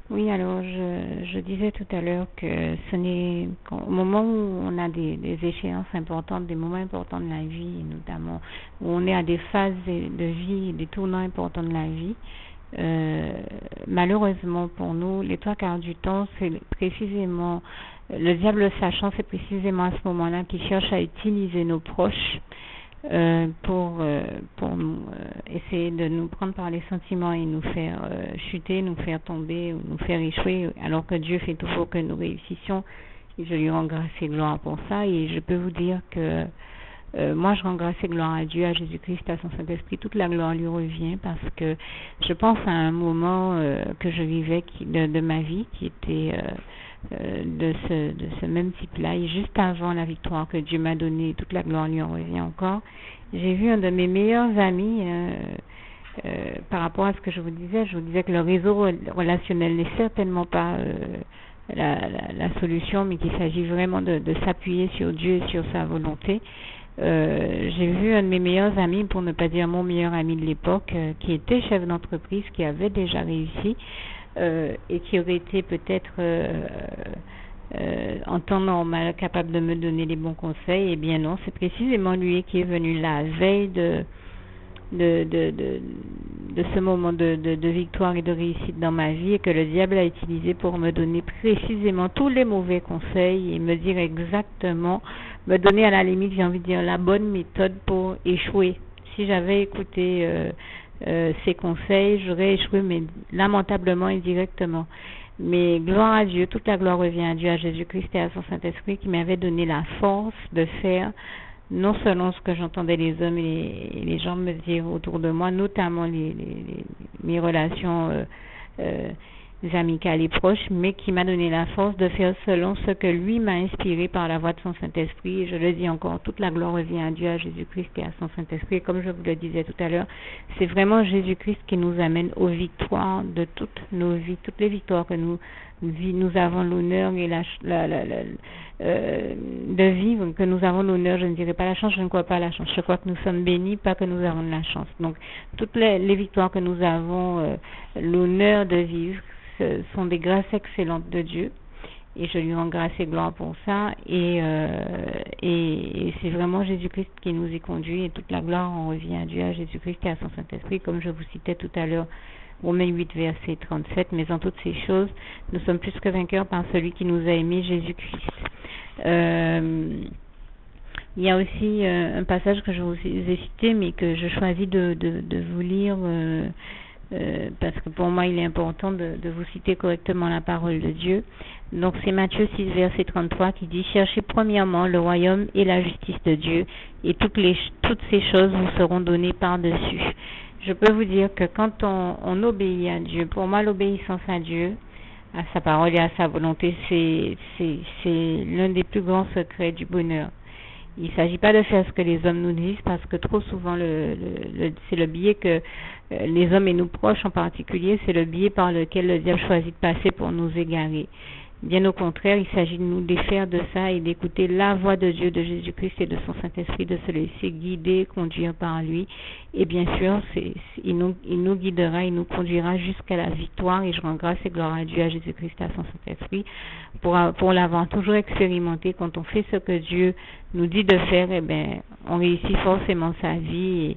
Oui, alors je disais tout à l'heure que ce n'est au moment où on a des échéances importantes, des moments importants de la vie, notamment où on est à des phases de vie, des tournants importants de la vie, euh, malheureusement pour nous, les trois quarts du temps, c'est précisément, le diable sachant, c'est précisément à ce moment-là qu'il cherche à utiliser nos proches pour nous essayer de nous prendre par les sentiments et nous faire chuter, nous faire tomber, ou nous faire échouer, alors que Dieu fait tout pour que nous réussissions. Et je lui rends grâce et gloire pour ça. Et je peux vous dire que moi, je rends grâce et gloire à Dieu, à Jésus-Christ, à son Saint-Esprit. Toute la gloire lui revient parce que je pense à un moment que je vivais de ma vie qui était de ce même type-là. Et juste avant la victoire que Dieu m'a donnée, toute la gloire lui en revient encore. J'ai vu un de mes meilleurs amis, par rapport à ce que je vous disais que le réseau relationnel n'est certainement pas la solution, mais qu'il s'agit vraiment de s'appuyer sur Dieu et sur sa volonté. J'ai vu un de mes meilleurs amis, pour ne pas dire mon meilleur ami de l'époque, qui était chef d'entreprise, qui avait déjà réussi et qui aurait été peut-être en temps normal capable de me donner les bons conseils. Eh bien non, c'est précisément lui qui est venu la veille de, de, de, de ce moment de victoire et de réussite dans ma vie, et que le diable a utilisé pour me donner précisément tous les mauvais conseils et me dire exactement, me donner à la limite, j'ai envie de dire, la bonne méthode pour échouer. Si j'avais écouté ces conseils, j'aurais échoué, mais lamentablement et directement. Mais gloire à Dieu, toute la gloire revient à Dieu, à Jésus-Christ et à son Saint-Esprit qui m'avait donné la force de faire non seulement ce que j'entendais les hommes et les gens me dire autour de moi, notamment mes relations amicales et proches, mais qui m'a donné la force de faire selon ce que lui m'a inspiré par la voix de son Saint-Esprit. Et je le dis encore, toute la gloire revient à Dieu, à Jésus-Christ et à son Saint-Esprit. Et comme je vous le disais tout à l'heure, c'est vraiment Jésus-Christ qui nous amène aux victoires de toutes nos vies, toutes les victoires que nous avons l'honneur et de vivre, que nous avons l'honneur, je ne dirais pas la chance, je ne crois pas à la chance, je crois que nous sommes bénis, pas que nous avons de la chance. Donc, toutes les victoires que nous avons l'honneur de vivre, ce sont des grâces excellentes de Dieu, et je lui rends grâce et gloire pour ça, et c'est vraiment Jésus-Christ qui nous y conduit, et toute la gloire en revient à Dieu, à Jésus-Christ et à son Saint-Esprit, comme je vous citais tout à l'heure, Romains 8, verset 37, mais en toutes ces choses, nous sommes plus que vainqueurs par celui qui nous a aimés, Jésus-Christ. Il y a aussi un passage que je vous ai cité, mais que je choisis de vous lire parce que pour moi il est important de vous citer correctement la parole de Dieu. Donc c'est Matthieu 6, verset 33 qui dit « Cherchez premièrement le royaume et la justice de Dieu, et toutes ces choses vous seront données par-dessus. » Je peux vous dire que quand on obéit à Dieu, pour moi l'obéissance à Dieu, à sa parole et à sa volonté, c'est l'un des plus grands secrets du bonheur. Il ne s'agit pas de faire ce que les hommes nous disent, parce que trop souvent c'est le biais que les hommes et nous proches en particulier, c'est le biais par lequel le diable choisit de passer pour nous égarer. Bien au contraire, il s'agit de nous défaire de ça et d'écouter la voix de Dieu, de Jésus-Christ et de son Saint-Esprit, de se laisser guider, conduire par lui. Et bien sûr, il nous guidera, il nous conduira jusqu'à la victoire. Et je rends grâce et gloire à Dieu, à Jésus-Christ et à son Saint-Esprit, pour l'avoir toujours expérimenté. Quand on fait ce que Dieu nous dit de faire, eh bien, on réussit forcément sa vie.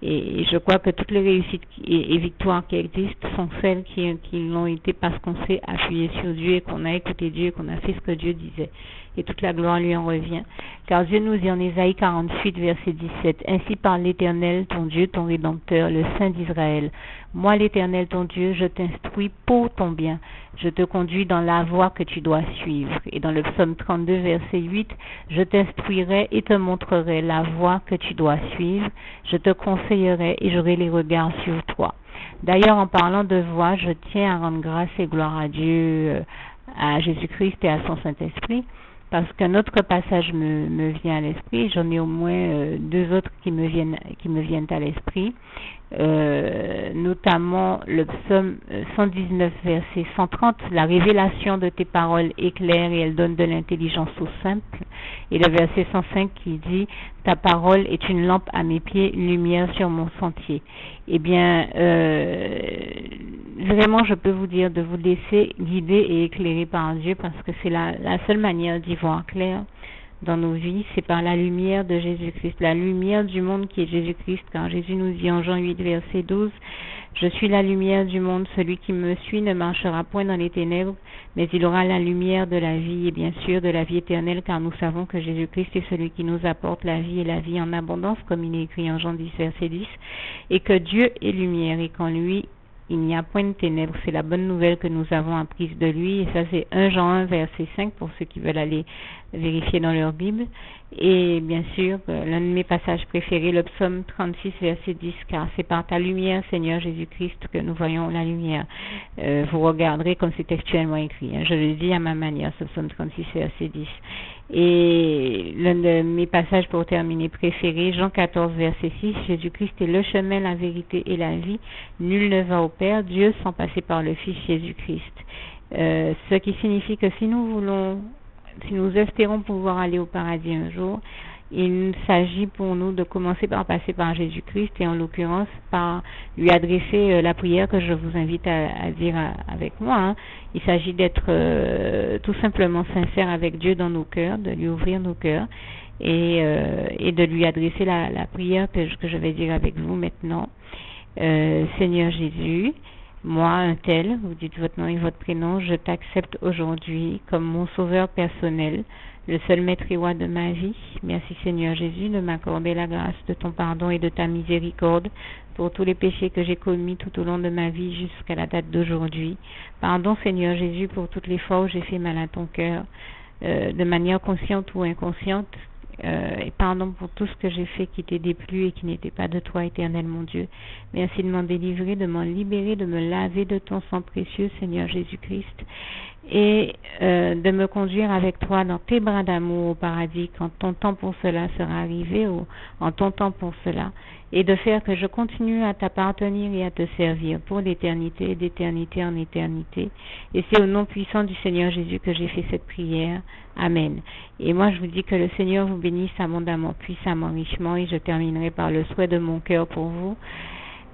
Et je crois que toutes les réussites et victoires qui existent sont celles qui l'ont été parce qu'on s'est appuyé sur Dieu et qu'on a écouté Dieu et qu'on a fait ce que Dieu disait. Et toute la gloire lui en revient. Car Dieu nous dit en Ésaïe 48, verset 17, « Ainsi parle l'Éternel, ton Dieu, ton Rédempteur, le Saint d'Israël. Moi, l'Éternel, ton Dieu, je t'instruis pour ton bien. Je te conduis dans la voie que tu dois suivre. » Et dans le psaume 32, verset 8, « Je t'instruirai et te montrerai la voie que tu dois suivre. Je te conseillerai et j'aurai les regards sur toi. » D'ailleurs, en parlant de voie, je tiens à rendre grâce et gloire à Dieu, à Jésus-Christ et à son Saint-Esprit, parce qu'un autre passage me vient à l'esprit. J'en ai au moins deux autres qui me viennent à l'esprit, notamment le psaume 119, verset 130. « La révélation de tes paroles est claire et elle donne de l'intelligence aux simples. » Et le verset 105 qui dit « Ta parole est une lampe à mes pieds, une lumière sur mon sentier. » Eh bien, vraiment, je peux vous dire de vous laisser guider et éclairer par Dieu, parce que c'est la seule manière d'y voir clair dans nos vies, c'est par la lumière de Jésus-Christ, la lumière du monde qui est Jésus-Christ, car Jésus nous dit en Jean 8, verset 12, « Je suis la lumière du monde, celui qui me suit ne marchera point dans les ténèbres, mais il aura la lumière de la vie, et bien sûr de la vie éternelle, car nous savons que Jésus-Christ est celui qui nous apporte la vie et la vie en abondance, comme il est écrit en Jean 10, verset 10, et que Dieu est lumière, et qu'en lui, il n'y a point de ténèbres. » C'est la bonne nouvelle que nous avons apprise de lui. Et ça, c'est 1 Jean 1, verset 5, pour ceux qui veulent aller vérifier dans leur Bible. Et bien sûr, l'un de mes passages préférés, le psaume 36, verset 10, « Car c'est par ta lumière, Seigneur Jésus-Christ, que nous voyons la lumière. » Vous regarderez comme c'est textuellement écrit. Je le dis à ma manière, ce psaume 36, verset 10. Et l'un de mes passages pour terminer préférés, Jean 14, verset 6, « Jésus-Christ est le chemin, la vérité et la vie. Nul ne va au Père, Dieu, sans passer par le Fils Jésus-Christ. » Ce qui signifie que si nous espérons pouvoir aller au paradis un jour, il s'agit pour nous de commencer par passer par Jésus-Christ et en l'occurrence par lui adresser la prière que je vous invite à dire avec moi. Il s'agit d'être tout simplement sincère avec Dieu dans nos cœurs, de lui ouvrir nos cœurs et de lui adresser la prière que je vais dire avec vous maintenant. Seigneur Jésus, moi, un tel, vous dites votre nom et votre prénom, je t'accepte aujourd'hui comme mon sauveur personnel, le seul maître et roi de ma vie. Merci Seigneur Jésus de m'accorder la grâce de ton pardon et de ta miséricorde pour tous les péchés que j'ai commis tout au long de ma vie jusqu'à la date d'aujourd'hui. Pardon Seigneur Jésus pour toutes les fois où j'ai fait mal à ton cœur, de manière consciente ou inconsciente. Et pardon pour tout ce que j'ai fait qui t'est déplu et qui n'était pas de toi, éternel mon Dieu. Merci de m'en délivrer, de m'en libérer, de me laver de ton sang précieux, Seigneur Jésus-Christ, et de me conduire avec toi dans tes bras d'amour au paradis quand ton temps pour cela sera arrivé, ou en ton temps pour cela, et de faire que je continue à t'appartenir et à te servir pour l'éternité, d'éternité en éternité. Et c'est au nom puissant du Seigneur Jésus que j'ai fait cette prière. Amen. Et moi, je vous dis que le Seigneur vous bénisse abondamment, puissamment, richement, et je terminerai par le souhait de mon cœur pour vous.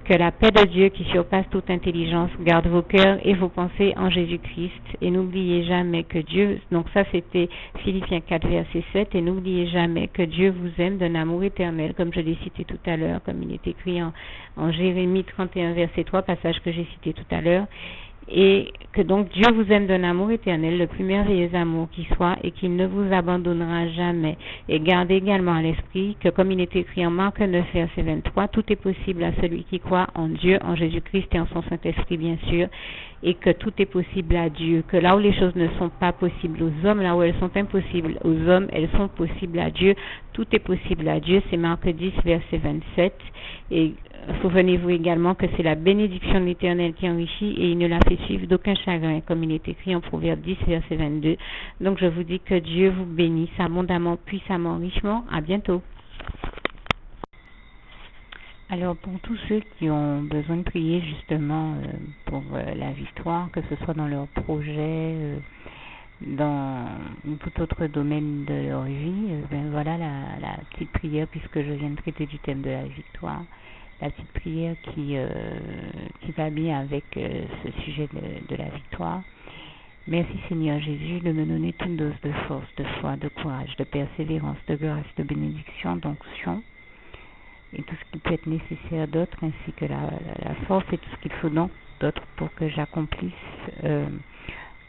Que la paix de Dieu qui surpasse toute intelligence garde vos cœurs et vos pensées en Jésus-Christ. Et n'oubliez jamais que Dieu, donc ça c'était Philippiens 4, verset 7, et n'oubliez jamais que Dieu vous aime d'un amour éternel, comme je l'ai cité tout à l'heure, comme il est écrit en Jérémie 31, verset 3, passage que j'ai cité tout à l'heure. Et que donc Dieu vous aime d'un amour éternel, le plus merveilleux amour qui soit, et qu'il ne vous abandonnera jamais. Et gardez également à l'esprit que comme il est écrit en Marc 9, verset 23, tout est possible à celui qui croit en Dieu, en Jésus-Christ et en son Saint-Esprit bien sûr, et que tout est possible à Dieu, que là où les choses ne sont pas possibles aux hommes, là où elles sont impossibles aux hommes, elles sont possibles à Dieu, tout est possible à Dieu, c'est Marc 10, verset 27, et souvenez-vous également que c'est la bénédiction de l'Éternel qui enrichit et il ne la fait suivre d'aucun chagrin, comme il est écrit en Proverbe 10, verset 22. Donc je vous dis que Dieu vous bénisse abondamment, puissamment, richement. À bientôt. Alors pour tous ceux qui ont besoin de prier justement pour la victoire, que ce soit dans leur projet, dans tout autre domaine de leur vie, ben voilà la petite prière, puisque je viens de traiter du thème de la victoire. La petite prière qui va bien avec ce sujet de la victoire. Merci Seigneur Jésus de me donner toute dose de force, de foi, de courage, de persévérance, de grâce, de bénédiction, d'onction et tout ce qui peut être nécessaire d'autre, ainsi que la force et tout ce qu'il faut donc d'autre pour que j'accomplisse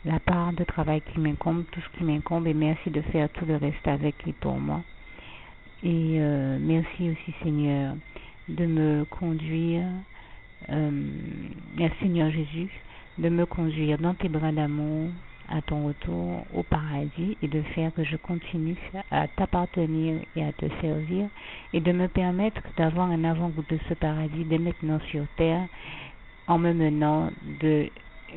la part de travail qui m'incombe, tout ce qui m'incombe, et merci de faire tout le reste avec et pour moi. Et merci aussi Seigneur de me conduire, Seigneur Jésus, de me conduire dans tes bras d'amour à ton retour au paradis et de faire que je continue à t'appartenir et à te servir et de me permettre d'avoir un avant-goût de ce paradis dès maintenant sur terre en me menant de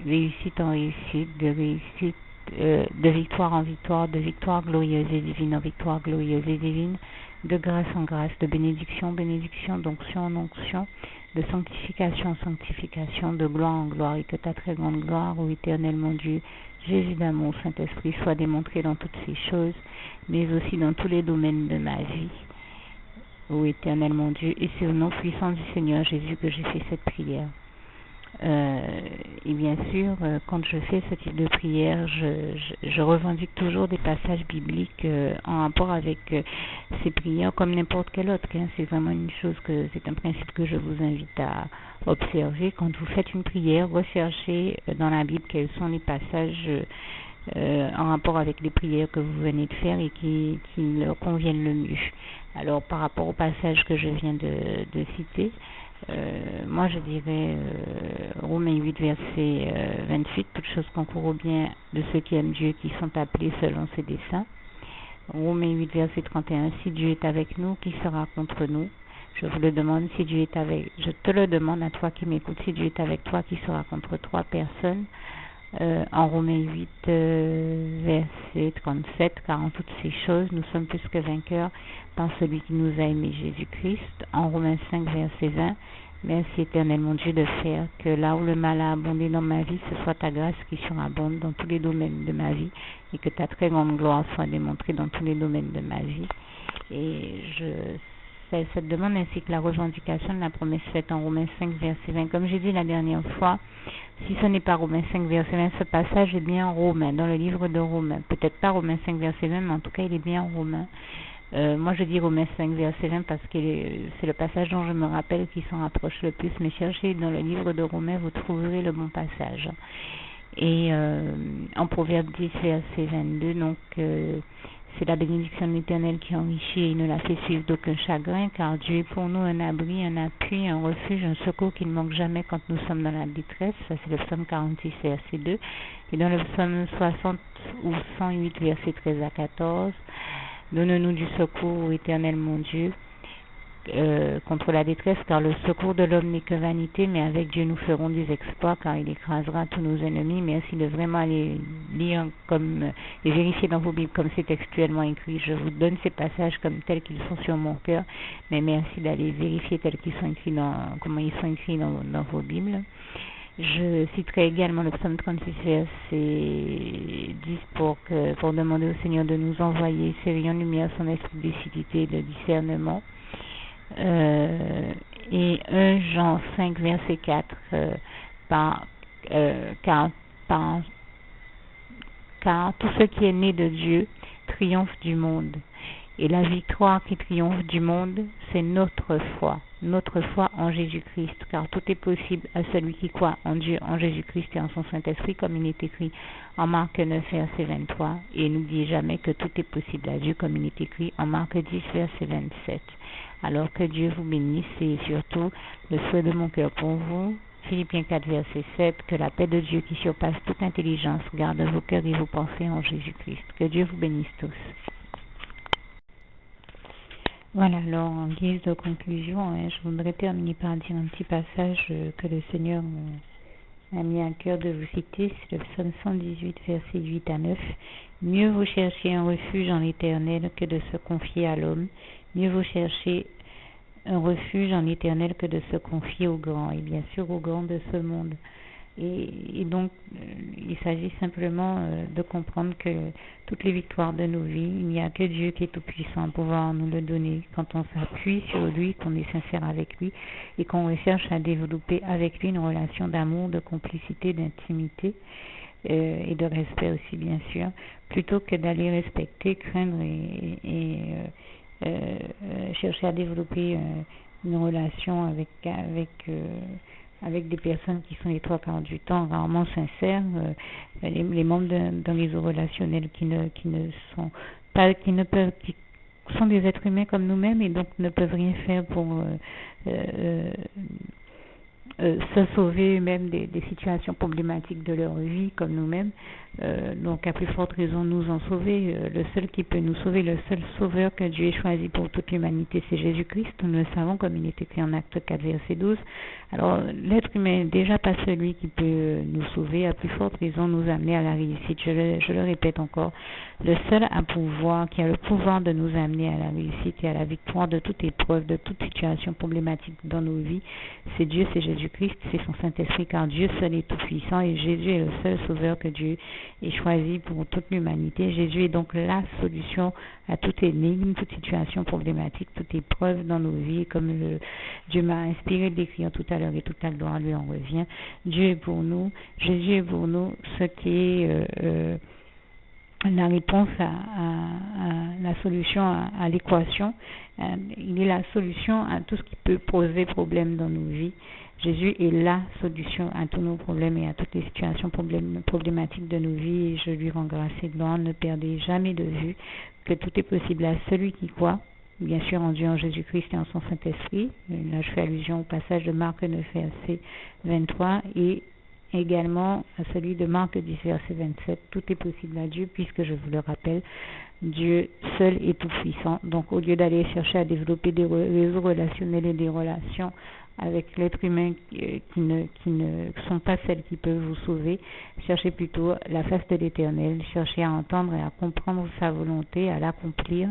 réussite en réussite, de réussite, de victoire en victoire, de victoire glorieuse et divine en victoire glorieuse et divine, de grâce en grâce, de bénédiction en bénédiction, d'onction en onction, de sanctification en sanctification, de gloire en gloire, et que ta très grande gloire, ô éternel mon Dieu, Jésus d'amour, Saint-Esprit, soit démontrée dans toutes ces choses, mais aussi dans tous les domaines de ma vie, ô éternel mon Dieu, et c'est au nom puissant du Seigneur Jésus que j'ai fait cette prière. Et bien sûr, quand je fais ce type de prière, je revendique toujours des passages bibliques en rapport avec ces prières, comme n'importe quelle autre. Hein. C'est vraiment c'est un principe que je vous invite à observer. Quand vous faites une prière, recherchez dans la Bible quels sont les passages en rapport avec les prières que vous venez de faire et qui leur conviennent le mieux. Alors, par rapport au passage que je viens de citer, moi je dirais Romains 8 verset 28, toutes choses concourent au bien de ceux qui aiment Dieu, qui sont appelés selon ses desseins. Romains 8 verset 31, si Dieu est avec nous, qui sera contre nous? Je vous le demande, si Dieu est je te le demande à toi qui m'écoutes, si Dieu est avec toi, qui sera contre trois personnes? En Romains 8 verset 37, car en toutes ces choses nous sommes plus que vainqueurs par celui qui nous a aimés, Jésus-Christ. En Romains 5 verset 20, merci éternel mon Dieu de faire que là où le mal a abondé dans ma vie, ce soit ta grâce qui surabonde dans tous les domaines de ma vie et que ta très grande gloire soit démontrée dans tous les domaines de ma vie. Et cette demande ainsi que la revendication de la promesse faite en Romains 5 verset 20. Comme j'ai dit la dernière fois, si ce n'est pas Romains 5 verset 20, ce passage est bien en Romains, dans le livre de Romains. Peut-être pas Romains 5 verset 20, mais en tout cas il est bien en Romains. Moi je dis Romains 5 verset 20 parce que c'est le passage dont je me rappelle qui s'en rapproche le plus, mais cherchez dans le livre de Romains, vous trouverez le bon passage. Et en Proverbe 10 verset 22, donc c'est la bénédiction de l'Éternel qui enrichit et il ne la fait suivre d'aucun chagrin, car Dieu est pour nous un abri, un appui, un refuge, un secours qui ne manque jamais quand nous sommes dans la détresse. Ça, c'est le psaume 46, verset 2. Et dans le psaume 60 ou 108, verset 13 à 14, donne-nous du secours, ô Éternel mon Dieu, contre la détresse, car le secours de l'homme n'est que vanité, mais avec Dieu nous ferons des exploits, car il écrasera tous nos ennemis. Merci de vraiment aller lire et vérifier dans vos Bibles comme c'est textuellement écrit. Je vous donne ces passages comme tels qu'ils sont sur mon cœur, mais merci d'aller vérifier tels qu'ils sont écrits comment ils sont écrits dans vos Bibles. Je citerai également le psaume 36, verset 10 pour demander au Seigneur de nous envoyer ses rayons de lumière, son esprit de lucidité et de discernement. Et 1 Jean 5 verset 4 car tout ce qui est né de Dieu triomphe du monde, et la victoire qui triomphe du monde, c'est notre foi en Jésus-Christ, car tout est possible à celui qui croit en Dieu, en Jésus-Christ et en son Saint-Esprit, comme il est écrit en Marc 9 verset 23, et n'oubliez jamais que tout est possible à Dieu, comme il est écrit en Marc 10 verset 27. Alors que Dieu vous bénisse, et surtout le souhait de mon cœur pour vous, Philippiens 4 verset 7, que la paix de Dieu qui surpasse toute intelligence garde vos cœurs et vos pensées en Jésus-Christ. Que Dieu vous bénisse tous. Voilà, alors en guise de conclusion, je voudrais terminer par dire un petit passage que le Seigneur m'a mis à cœur de vous citer. C'est le psaume 118 verset 8 à 9. Mieux vaut chercher un refuge en l'Éternel que de se confier à l'homme. Mieux vaut chercher un refuge en l'Éternel que de se confier aux grands, et bien sûr aux grands de ce monde. Et donc, il s'agit simplement de comprendre que toutes les victoires de nos vies, il n'y a que Dieu qui est tout-puissant pour pouvoir nous le donner. Quand on s'appuie sur lui, qu'on est sincère avec lui et qu'on recherche à développer avec lui une relation d'amour, de complicité, d'intimité et de respect aussi, bien sûr, plutôt que d'aller respecter, craindre et chercher à développer une relation avec des personnes qui sont les trois quarts du temps rarement sincères, les membres d'un réseau relationnel qui sont des êtres humains comme nous-mêmes et donc ne peuvent rien faire pour se sauver même des situations problématiques de leur vie comme nous-mêmes. Donc à plus forte raison nous en sauver. Le seul qui peut nous sauver, le seul sauveur que Dieu ait choisi pour toute l'humanité, c'est Jésus-Christ. Nous le savons comme il est écrit en Acte 4 verset 12. Alors l'être humain déjà pas celui qui peut nous sauver, à plus forte raison nous amener à la réussite. Je le répète encore, le seul qui a le pouvoir de nous amener à la réussite et à la victoire de toute épreuve, de toute situation problématique dans nos vies, c'est Dieu, c'est Jésus-Christ, c'est son Saint-Esprit, car Dieu seul est tout-puissant et Jésus est le seul sauveur que Dieu ait choisi pour toute l'humanité. Jésus est donc la solution à toute énigme, toute situation problématique, toute épreuve dans nos vies, comme Dieu m'a inspiré d'écrire tout à l'heure, et toute la gloire lui en revient. Dieu est pour nous, Jésus est pour nous, ce qui est la réponse à la solution à l'équation. Il est la solution à tout ce qui peut poser problème dans nos vies. Jésus est la solution à tous nos problèmes et à toutes les situations problématiques de nos vies. Et je lui rends grâce et gloire. Ne perdez jamais de vue que tout est possible à celui qui croit. Bien sûr, en Dieu, en Jésus-Christ et en son Saint-Esprit. Là, je fais allusion au passage de Marc 9, verset 23 et également à celui de Marc 10, verset 27. Tout est possible à Dieu, puisque je vous le rappelle, Dieu seul est tout puissant. Donc, au lieu d'aller chercher à développer des réseaux relationnels et des relations avec l'être humain qui ne sont pas celles qui peuvent vous sauver, cherchez plutôt la face de l'Éternel, cherchez à entendre et à comprendre sa volonté, à l'accomplir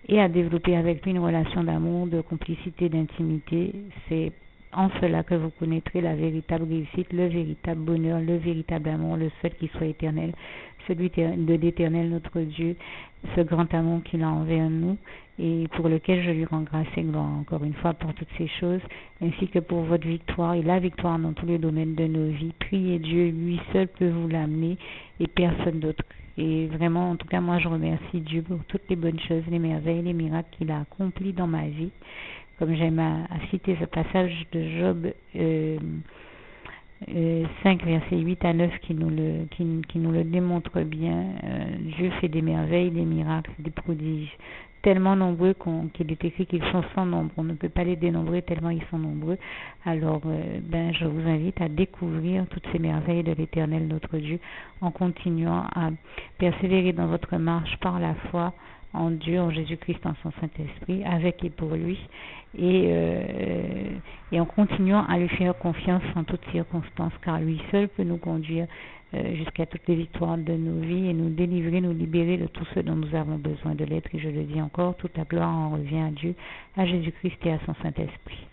et à développer avec lui une relation d'amour, de complicité, d'intimité. C'est en cela que vous connaîtrez la véritable réussite, le véritable bonheur, le véritable amour, le seul qui soit éternel, celui de l'Éternel notre Dieu, ce grand amour qu'il a envers nous et pour lequel je lui rends grâce et gloire encore une fois pour toutes ces choses, ainsi que pour votre victoire et la victoire dans tous les domaines de nos vies. Priez Dieu, lui seul peut vous l'amener et personne d'autre. Et vraiment, en tout cas, moi je remercie Dieu pour toutes les bonnes choses, les merveilles, les miracles qu'il a accomplis dans ma vie. Comme j'aime à citer ce passage de Job 5, versets 8 à 9 qui nous le démontre bien. Dieu fait des merveilles, des miracles, des prodiges, tellement nombreux qu'il est écrit qu'ils sont sans nombre. On ne peut pas les dénombrer tellement ils sont nombreux. Alors, je vous invite à découvrir toutes ces merveilles de l'Éternel notre Dieu en continuant à persévérer dans votre marche par la foi en Dieu, en Jésus-Christ, en son Saint-Esprit, avec et pour lui, et en continuant à lui faire confiance en toutes circonstances, car lui seul peut nous conduire jusqu'à toutes les victoires de nos vies et nous délivrer, nous libérer de tout ce dont nous avons besoin de l'être. Et je le dis encore, toute la gloire en revient à Dieu, à Jésus-Christ et à son Saint-Esprit.